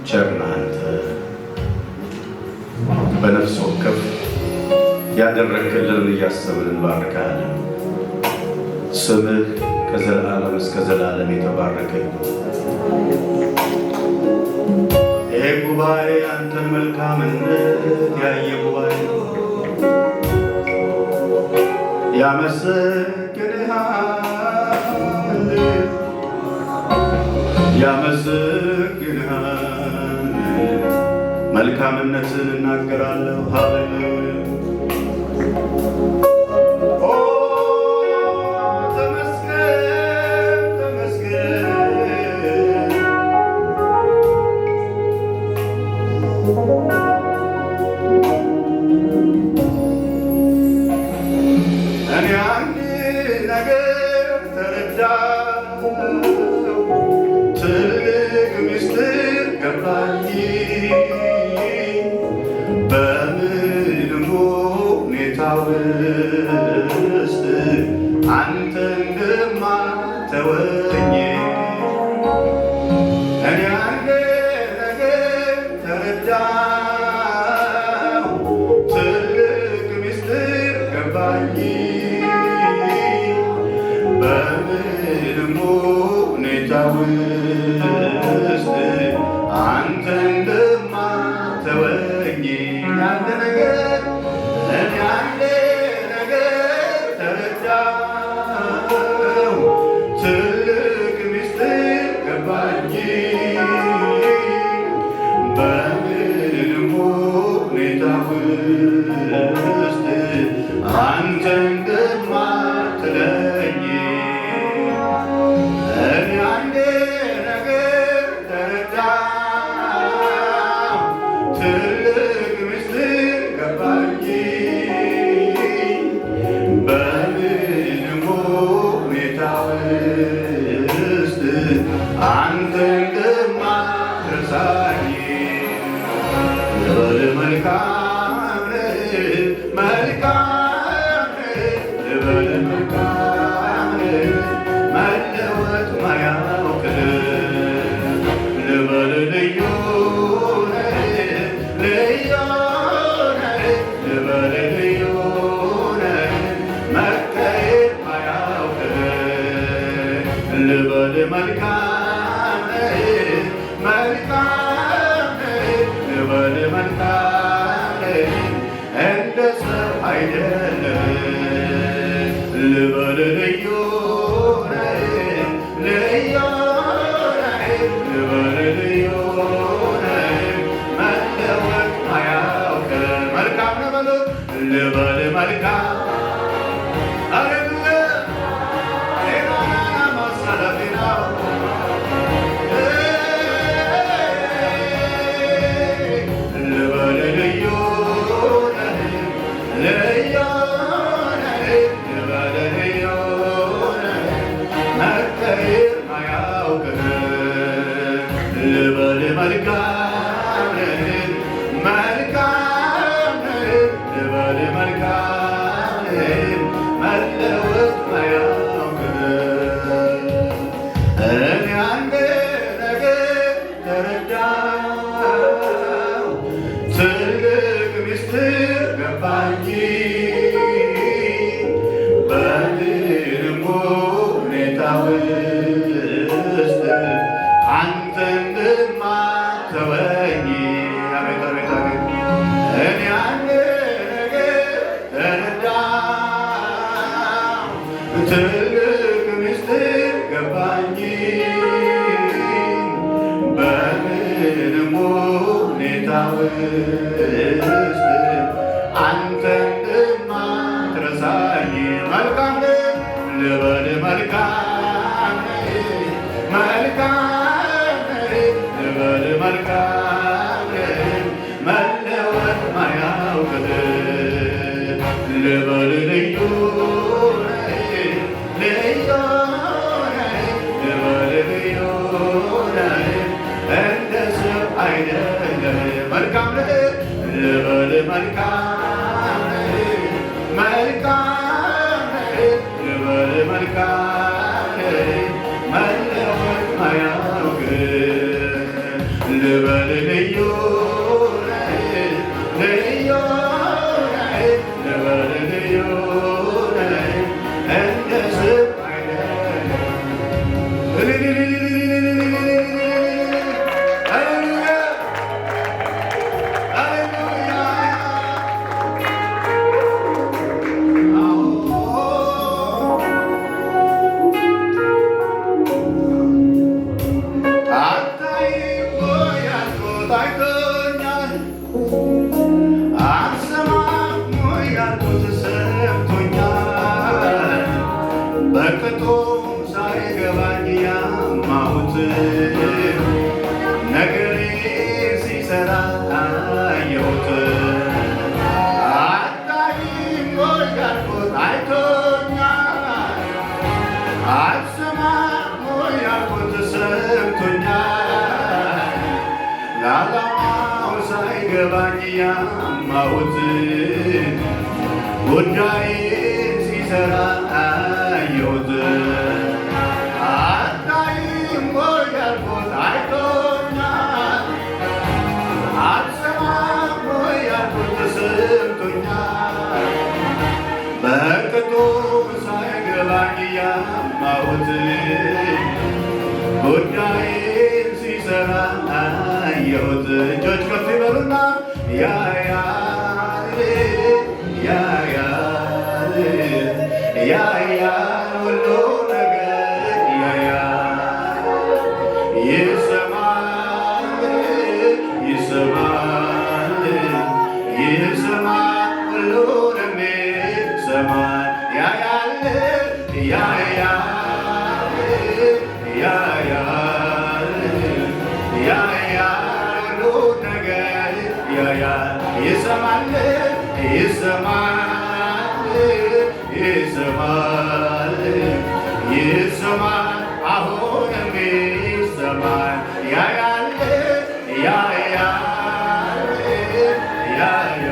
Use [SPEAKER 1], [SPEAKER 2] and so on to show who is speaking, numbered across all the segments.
[SPEAKER 1] ቸር ነህ አንተ በነፍስ ወከፍ ያደረግክልን እያሰብን እንባርካለን። ስምህ ከዘላለም እስከ ዘላለም የተባረከ ይሁን። ይሄ ጉባኤ አንተን መልካምነት ያየ ጉባኤ ያመሰግንሃል፣ ያመሰግንሃል። መልካምነትን እናገራለሁ። ሃሌሉያ ውስጥ አንተ እንደማትተወኝ እኔ አንድ ነገር ተረዳሁ፣ ትልቅ ምስጢር ገባኝ። በምንም ሁኔታ ውስጥ አንተ እንደማትተወኝ አንድ ነገር አንተ እንደማትለኝ እኔ አንድ ነገር ተረዳሁ፣ ትልቅ ምስጢር ገባኝ። በምንም ሁኔታ ውስጥ አንተ እንደማትረሳኝ ልበል መልካም ትልቅ ምስጢር ገባኝ። በምንም ሁኔታ ውስጥ አንተ እንደማትረሳኝ መልካም ልበል መልካም መልካም ልበል መልካም መለወጥ ማያውቅ ልበል ልዩ መልካም ልበል መልካም መልካም ልበል መልካም መለወጥ ማያውቅ ልበል ልዩ ነህ ልዩ ነህ ልበል ልዩ ነህ እንደ ስም በቅጡ ሳይገባኝ ያማሁት ነገሬ ሲሰራ አየሁት። አታይም ወይ ያልኩት አይቶኛል፣ አትሰማም ወይ ያልኩት ሰምቶኛል። ለዓላማው ሳይገባኝ ያማሁት ጉዳይ ሲሰራ አየሁት። አታይም ወይ ያልኩት አይቶኛል፣ አትሰማም ወይ ያልኩት ሰምቶኛል። በቅጡ ሳይገባኝ ያማሁት ጉዳይን ሲሰራ አየሁት። እጆች ከፍ ይበሉና ያያል ያያል ያያል ሁሉ ነገር ያያል። ይሰማል ይሰማል ይሰማል ሁሉንም ይሰማል። ያያል ያያል ያያል ያያል ሁሉ ነገር ያያል። ይሰማል ይሰማል ይሰማል ይሰማል አሁንም ይሰማል። ያያል ያያል ያያል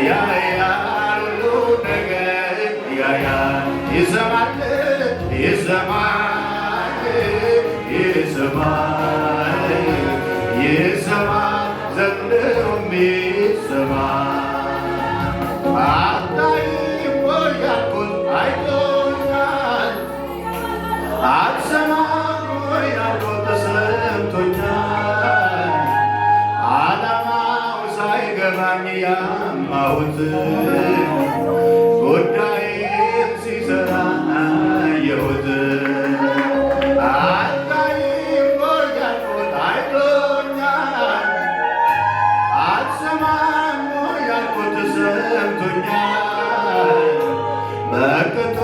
[SPEAKER 1] ያያል ሁሉ ነገር ያያል። ይሰማል ይሰማል ይሰማል ይሰማል ዘንድሮም ይሰማል። አታይም ወይ ያልኩት አይቶኛል፣ አትሰማም ወይ ያልኩት ሰምቶኛል። ዓላማው ሳይገባኝ ያማሁት ጉዳይን ሲሰራ አየሁት። አታይም ወይ ያልኩት አይቶኛል፣ አትሰማም ወይ ያልኩት ሰምቶኛል። በቅጡ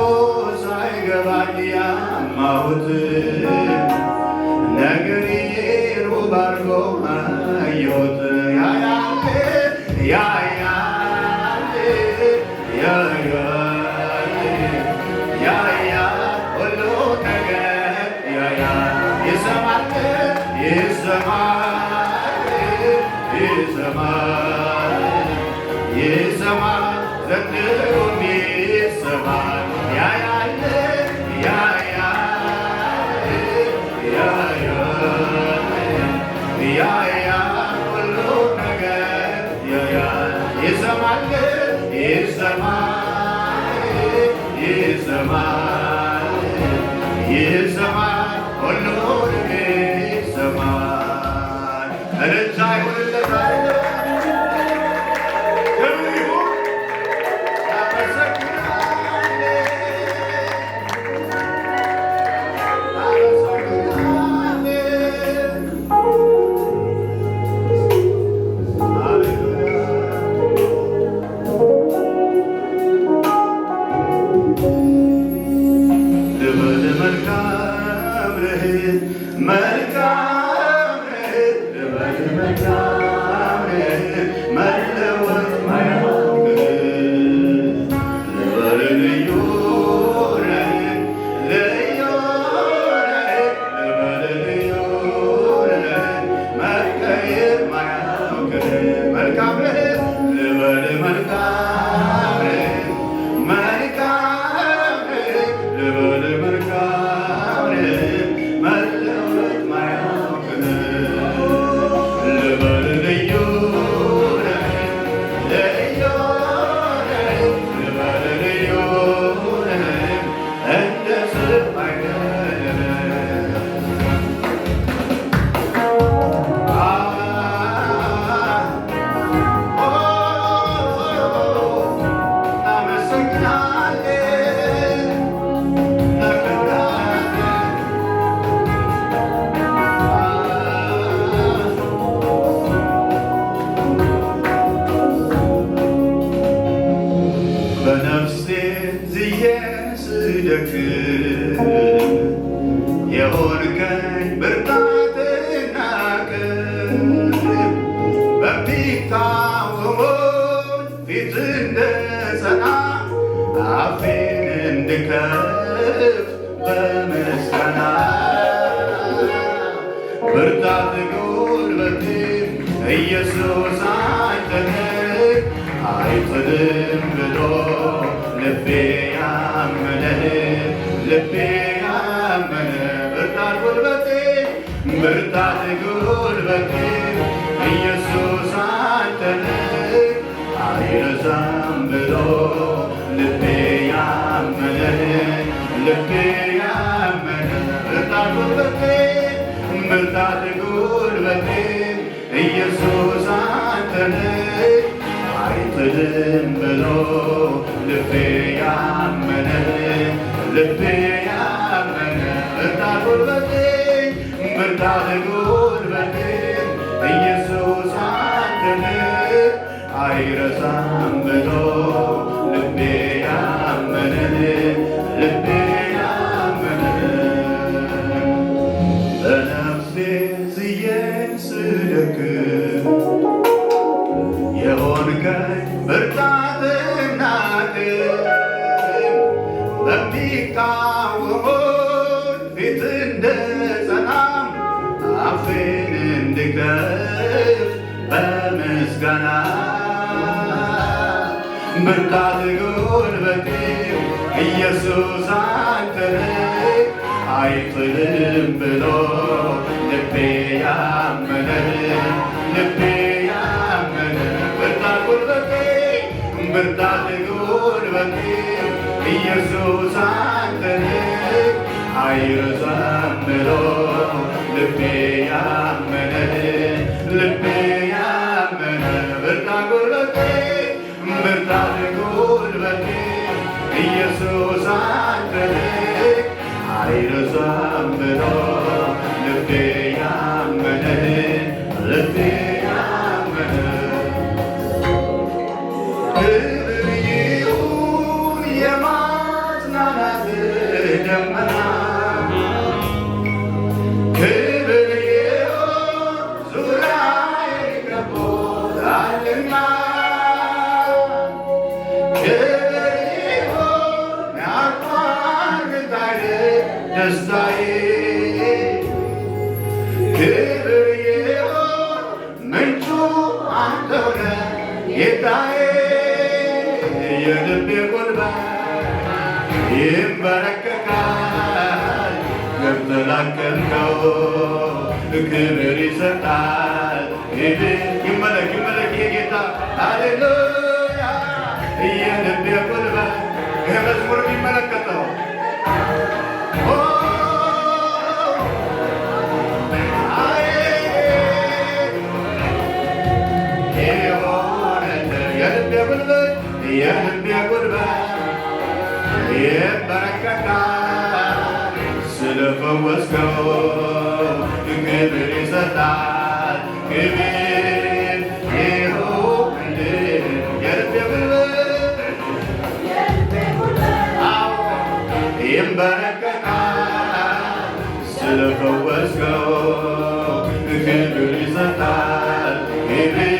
[SPEAKER 1] ሳይገባኝ ያማሁት ነገሬ ሩብ አድርጎ አየሁት። ያያል ያያል ያያል ያያል ሁሉ ነገር ያያል። ይሰማል ይሰማል ይሰማል ይሰማል ዘንድሮም ይሰማል። ያያል ያያል ያያል ያያል ሁሉ ነገር ያያል። ይሰማል ይሰማል ይሰማል ይሰማል ሁሉንም ይሰማል። እልልታ ይሁንለታል። መልካም ነህ መልካም ነህ ብርታት ጉልበቴ ኢየሱስ አንተነ አይጥልም ብሎ ልቤ ያመነ ልቤ ያመነ ብርታት ጉልበቴ ኢየሱስ አንተነ አይረሳም ብሎ ልቤ ያመነ ልቤ ያመነ ብርታት ጉልበቴ ኢየሱስ አንተነ አይጥልም ብሎ ልቤ ያመነ ልቤ ያመነ ብርታት ጉልበቴ ኢየሱስ አንተነ አይረሳም ብሎ ልቤ ያመነ ልቤ ያመነ በነፍሴ ዝዬ ስደክም የሆንከኝ ብርታትና አቅም በሚቃወሙኝ ፊት እንድጸናም አፌን እንድከፍት በምስጋና ብርታት ጉልበቴ ኢየሱስ አንተነ አይጥልም ብሎ ልቤ ያመነ ልቤ ያመነ ብርታት ጉልበቴ ኢየሱስ አንተነ አይረሳም ብሎ ልቤ ያመነ ልቤ ያመነ ብርታት ጉልበቴ ኢየሱስ አንተነ አይረሳም ብሎ ልቤ ያመነ ልቤ ያመነ ክብር ይሁን የማጽናናት ደመና ክብር ይሁን ዙሪያዬን ከቦታልና ክብር ይሁን ያቋርጣል ደስታዬ ክብር ይሁን ምንጩ አንተ ነህ ጌታዬ የልቤ ጉልበት ይንበረከካል ገብተህ ላከምከው ክብር ይሰጣል ይመለክ የጌታ ሃሌሉያ የልቤ ጉልበት ይህ መዝሙር የሚመለከተው የልቤ ጉልበት ይንበረከካል ስለፈወስከው ክብር ይሰጣል ክብር ይሁንልህ የልቤ ጉልበት ይንበረከካል ስለፈወስከው ክብር ይሰጣል ክብር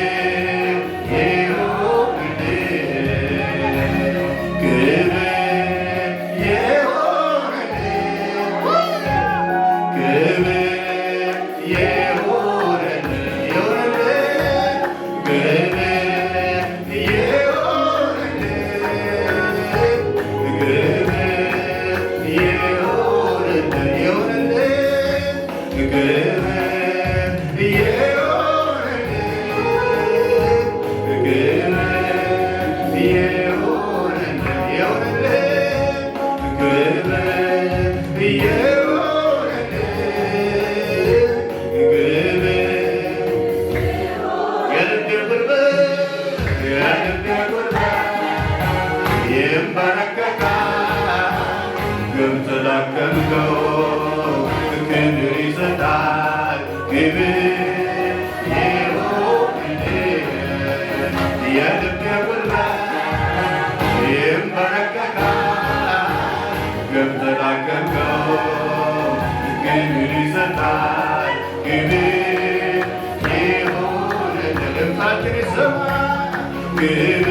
[SPEAKER 1] Give